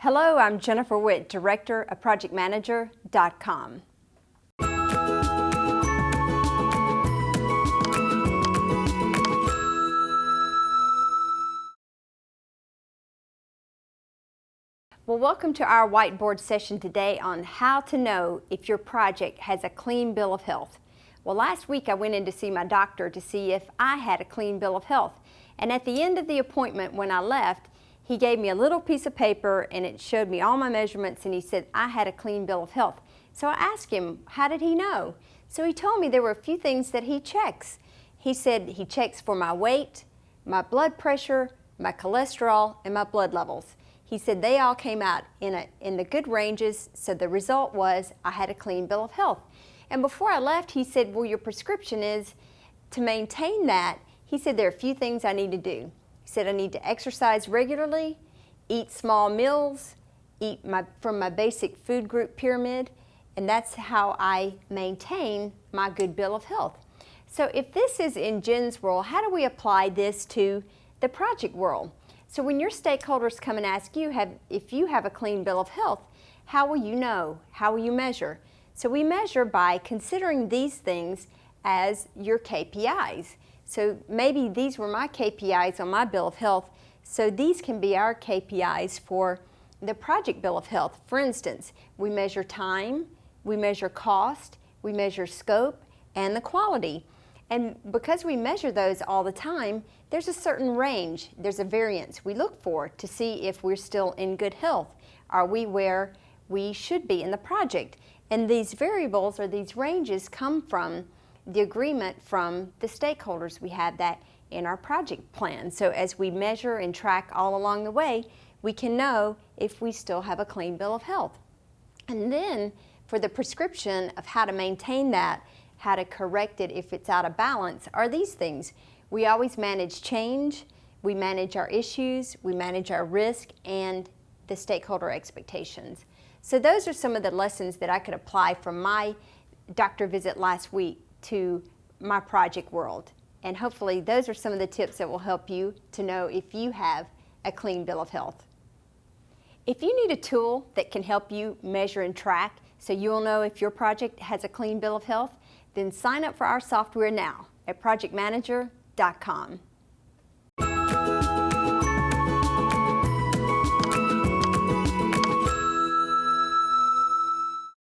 Hello, I'm Jennifer Witt, Director of ProjectManager.com. Well, welcome to our whiteboard session today on how to know if your project has a clean bill of health. Well, last week I went in to see my doctor to see if I had a clean bill of health. And at the end of the appointment, when I left, he gave me a little piece of paper and it showed me all my measurements, and he said I had a clean bill of health. So I asked him, how did he know? So he told me there were a few things that he checks. He said he checks for my weight, my blood pressure, my cholesterol, and my blood levels. He said they all came out in the good ranges, so the result was I had a clean bill of health. And before I left, he said, well, your prescription is to maintain that. He said there are a few things I need to do. He said I need to exercise regularly, eat small meals, eat from my basic food group pyramid, and that's how I maintain my good bill of health. So if this is in Jen's world, how do we apply this to the project world? So when your stakeholders come and ask you if you have a clean bill of health, how will you know? How will you measure? So we measure by considering these things as your KPIs. So maybe these were my KPIs on my bill of health, so these can be our KPIs for the project bill of health. For instance, we measure time, we measure cost, we measure scope, and the quality. And because we measure those all the time, there's a certain range, there's a variance we look for to see if we're still in good health. Are we where we should be in the project? And these variables or these ranges come from the agreement from the stakeholders. We have that in our project plan. So as we measure and track all along the way, we can know if we still have a clean bill of health. And then for the prescription of how to maintain that, how to correct it if it's out of balance, are these things. We always manage change, we manage our issues, we manage our risk, and the stakeholder expectations. So those are some of the lessons that I could apply from my doctor visit last week to my project world. And hopefully those are some of the tips that will help you to know if you have a clean bill of health. If you need a tool that can help you measure and track so you'll know if your project has a clean bill of health, then sign up for our software now at ProjectManager.com.